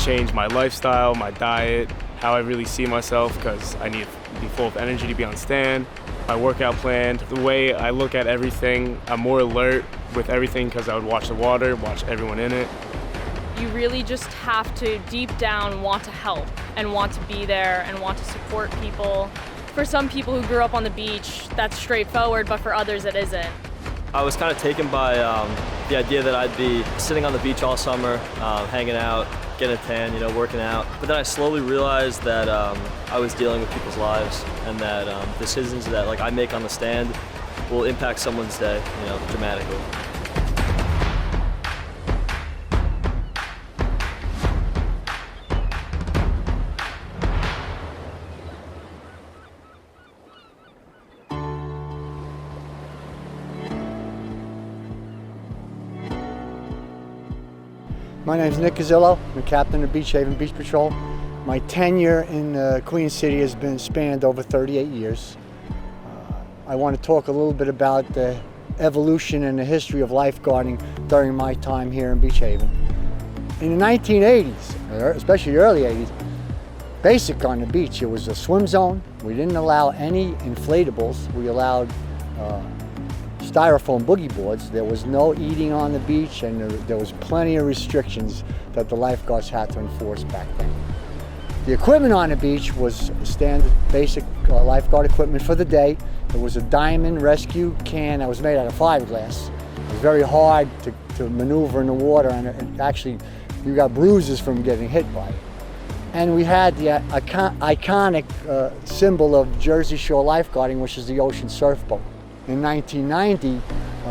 change my lifestyle, my diet, how I really see myself, because I need to be full of energy to be on stand. My workout plan, the way I look at everything, I'm more alert with everything because I would watch the water, watch everyone in it. You really just have to deep down want to help and want to be there and want to support people. For some people who grew up on the beach, that's straightforward, but for others it isn't. I was kind of taken by the idea that I'd be sitting on the beach all summer, hanging out, getting a tan, working out. But then I slowly realized that I was dealing with people's lives, and that decisions that I make on the stand will impact someone's day, dramatically. My name is Nick Gazzillo. I'm the captain of Beach Haven Beach Patrol. My tenure in Queen City has been spanned over 38 years. I want to talk a little bit about the evolution and the history of lifeguarding during my time here in Beach Haven. In the 1980s, especially the early 80s, basic on the beach, it was a swim zone. We didn't allow any inflatables. We allowed styrofoam boogie boards. There was no eating on the beach, and there was plenty of restrictions that the lifeguards had to enforce back then. The equipment on the beach was standard basic lifeguard equipment for the day. It was a diamond rescue can that was made out of fiberglass. It was very hard to maneuver in the water, and actually you got bruises from getting hit by it. And we had the iconic symbol of Jersey Shore lifeguarding, which is the ocean surf boat. In 1990,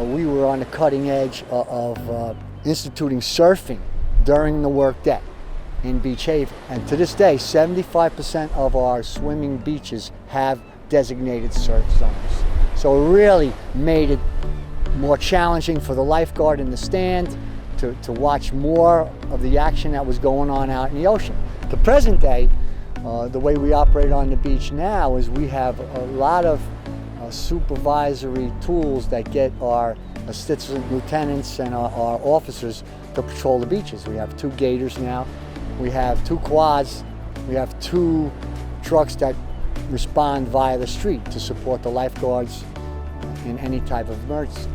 we were on the cutting edge of instituting surfing during the workday in Beach Haven. And to this day, 75% of our swimming beaches have designated surf zones. So it really made it more challenging for the lifeguard in the stand to watch more of the action that was going on out in the ocean. The present day, the way we operate on the beach now is we have a lot of supervisory tools that get our assistant lieutenants and our officers to patrol the beaches. We have 2 gators now, we have 2 quads, we have 2 trucks that respond via the street to support the lifeguards in any type of emergency.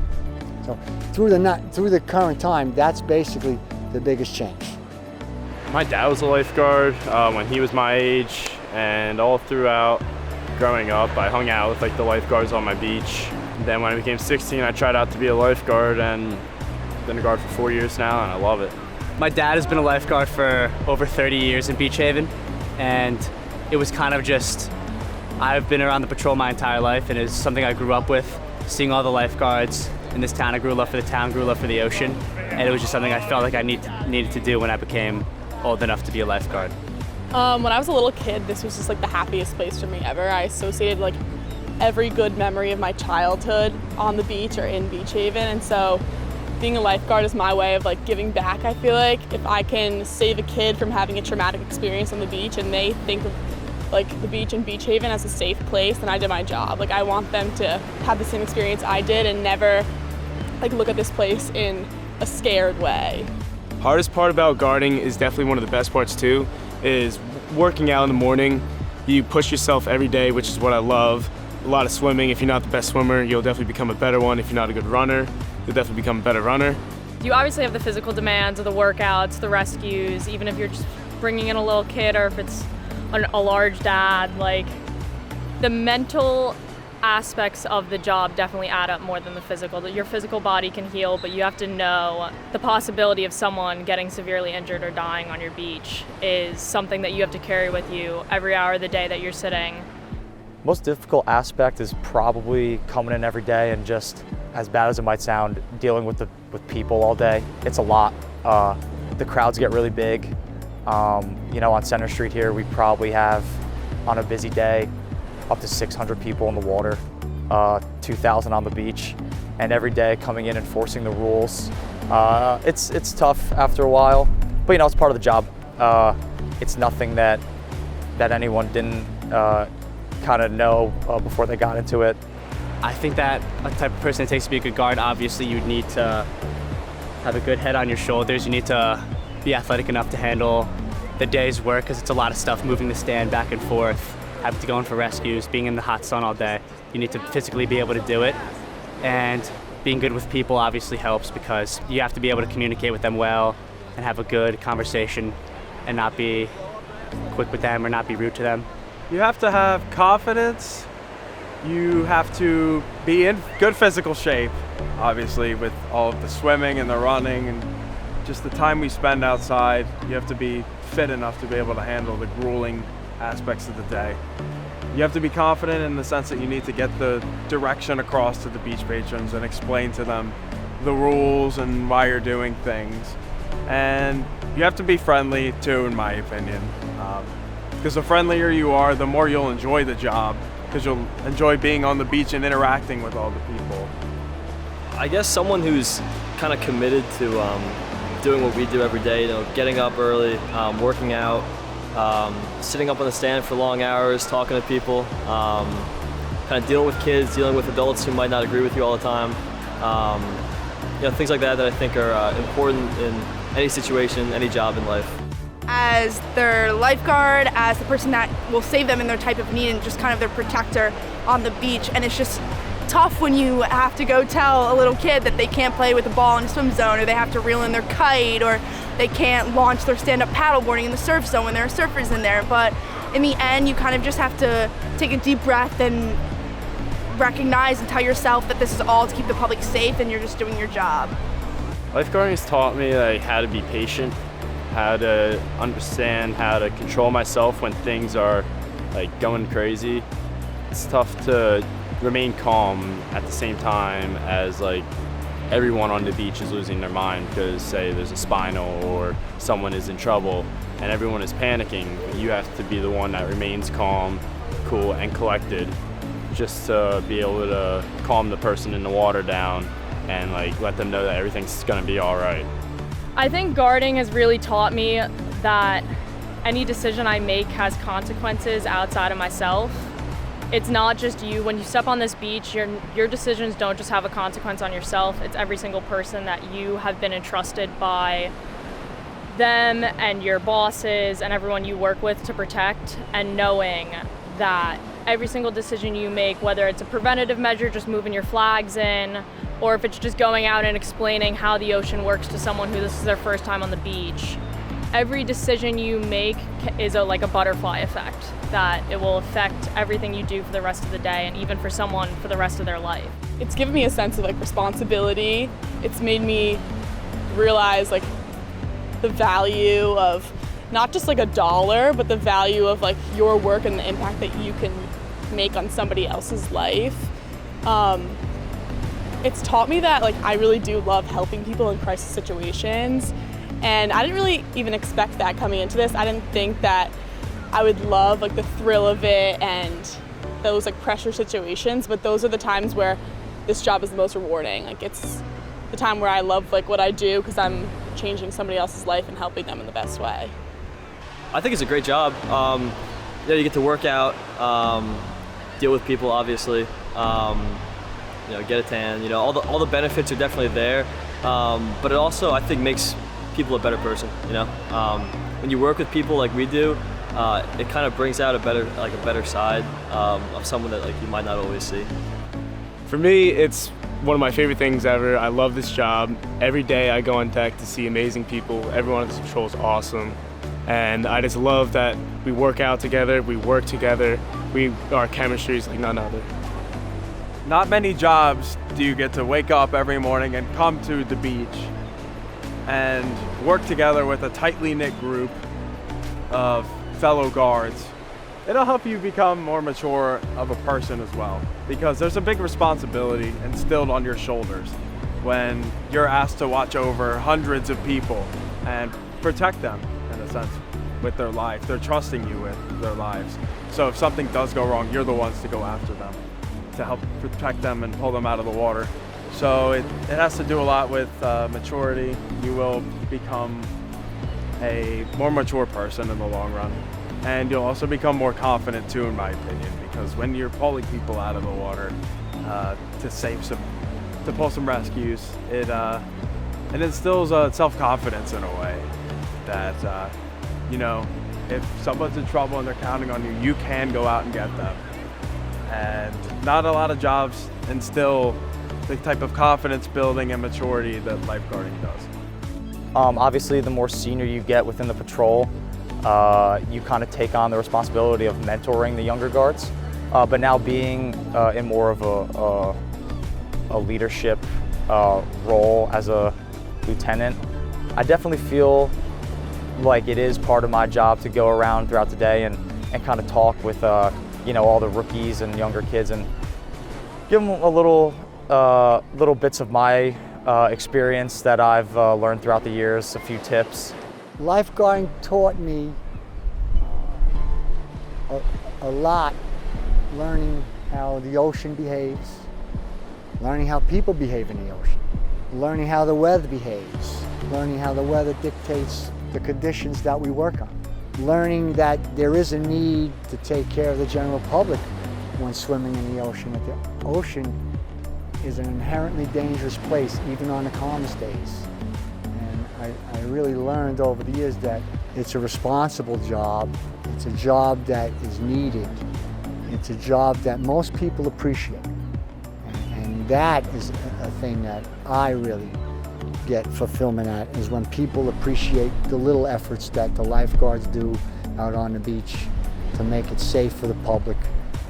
So through the current time, that's basically the biggest change. My dad was a lifeguard when he was my age, and all throughout growing up, I hung out with the lifeguards on my beach. Then when I became 16, I tried out to be a lifeguard, and been a guard for 4 years now, and I love it. My dad has been a lifeguard for over 30 years in Beach Haven, and it was kind of just, I've been around the patrol my entire life, and it's something I grew up with, seeing all the lifeguards in this town. I grew up for the town, grew up for the ocean, and it was just something I felt like I needed to do when I became old enough to be a lifeguard. When I was a little kid, this was just the happiest place for me ever. I associated every good memory of my childhood on the beach or in Beach Haven, and so being a lifeguard is my way of giving back. I feel like if I can save a kid from having a traumatic experience on the beach and they think of the beach and Beach Haven as a safe place, then I did my job. I want them to have the same experience I did and never look at this place in a scared way. Hardest part about guarding is definitely one of the best parts too, is working out in the morning. You push yourself every day, which is what I love. A lot of swimming. If you're not the best swimmer, you'll definitely become a better one. If you're not a good runner, you'll definitely become a better runner. You obviously have the physical demands of the workouts, the rescues, even if you're just bringing in a little kid or if it's a large dad, the mental aspects of the job definitely add up more than the physical. Your physical body can heal, but you have to know the possibility of someone getting severely injured or dying on your beach is something that you have to carry with you every hour of the day that you're sitting. Most difficult aspect is probably coming in every day and just, as bad as it might sound, dealing with people all day. It's a lot. The crowds get really big. On Center Street here, we probably have, on a busy day, up to 600 people in the water, 2,000 on the beach, and every day coming in enforcing the rules. It's tough after a while, but it's part of the job. It's nothing that anyone didn't kind of know before they got into it. I think that a type of person that takes to be a good guard, obviously you need to have a good head on your shoulders. You need to be athletic enough to handle the day's work, because it's a lot of stuff, moving the stand back and forth, having to go in for rescues, being in the hot sun all day. You need to physically be able to do it. And being good with people obviously helps, because you have to be able to communicate with them well and have a good conversation and not be quick with them or not be rude to them. You have to have confidence. You have to be in good physical shape, obviously, with all of the swimming and the running and just the time we spend outside. You have to be fit enough to be able to handle the grueling aspects of the day. You have to be confident in the sense that you need to get the direction across to the beach patrons and explain to them the rules and why you're doing things. And you have to be friendly too, in my opinion. Because the friendlier you are, the more you'll enjoy the job, because you'll enjoy being on the beach and interacting with all the people. I guess someone who's kind of committed to doing what we do every day, you know, getting up early, working out, sitting up on the stand for long hours, talking to people, kind of dealing with kids, dealing with adults who might not agree with you all the time. You know, things like that I think are important in any situation, any job in life. As their lifeguard, as the person that will save them in their type of need, and just kind of their protector on the beach. And it's just tough when you have to go tell a little kid that they can't play with a ball in a swim zone, or they have to reel in their kite, or they can't launch their stand-up paddleboarding in the surf zone when there are surfers in there. But in the end, you kind of just have to take a deep breath and recognize and tell yourself that this is all to keep the public safe and you're just doing your job. Lifeguarding has taught me like how to be patient, how to understand how to control myself when things are like going crazy. It's tough to remain calm at the same time as like everyone on the beach is losing their mind because say there's a spinal or someone is in trouble and everyone is panicking. You have to be the one that remains calm, cool, and collected, just to be able to calm the person in the water down and like let them know that everything's gonna be all right. I think guarding has really taught me that any decision I make has consequences outside of myself. It's not just you. When you step on this beach, your decisions don't just have a consequence on yourself. It's every single person that you have been entrusted by them and your bosses and everyone you work with to protect, and knowing that every single decision you make, whether it's a preventative measure, just moving your flags in, or if it's just going out and explaining how the ocean works to someone who this is their first time on the beach, every decision you make is like a butterfly effect, that it will affect everything you do for the rest of the day and even for someone for the rest of their life. It's given me a sense of like responsibility. It's made me realize like the value of not just like a dollar, but the value of like your work and the impact that you can make on somebody else's life. It's taught me that like I really do love helping people in crisis situations, and I didn't really even expect that coming into this. I didn't think that I would love like the thrill of it and those like pressure situations, but those are the times where this job is the most rewarding. Like it's the time where I love like what I do because I'm changing somebody else's life and helping them in the best way. I think it's a great job. You get to work out, deal with people, obviously. Get a tan. All the benefits are definitely there. But it also, I think, makes people a better person. When you work with people like we do, it kind of brings out a better side of someone that like you might not always see. For me, it's one of my favorite things ever. I love this job. Every day I go on deck to see amazing people. Everyone on this patrol is awesome. And I just love that we work out together, we work together, our chemistry is like none other. Not many jobs do you get to wake up every morning and come to the beach and work together with a tightly knit group of fellow guards. It'll help you become more mature of a person as well, because there's a big responsibility instilled on your shoulders when you're asked to watch over hundreds of people and protect them, in a sense, with their life. They're trusting you with their lives. So if something does go wrong, you're the ones to go after them, to help protect them and pull them out of the water. So it has to do a lot with maturity. You will become a more mature person in the long run. And you'll also become more confident too, in my opinion, because when you're pulling people out of the water to pull some rescues, it instills self-confidence in a way that you know, if someone's in trouble and they're counting on you, you can go out and get them. And not a lot of jobs instill the type of confidence building and maturity that lifeguarding does. Obviously, the more senior you get within the patrol, you kind of take on the responsibility of mentoring the younger guards. But now being in more of a leadership role as a lieutenant, I definitely feel like it is part of my job to go around throughout the day and kind of talk with you know, all the rookies and younger kids and give them a little bits of my experience that I've learned throughout the years, a few tips. Lifeguarding taught me a lot, learning how the ocean behaves, learning how people behave in the ocean, learning how the weather behaves, learning how the weather dictates the conditions that we work on, learning that there is a need to take care of the general public when swimming in the ocean. That the ocean is an inherently dangerous place, even on the calmest days. And I really learned over the years that it's a responsible job, it's a job that is needed, it's a job that most people appreciate. And that is a thing that I really get fulfillment at, is when people appreciate the little efforts that the lifeguards do out on the beach to make it safe for the public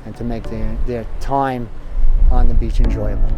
and to make their time on the beach enjoyable.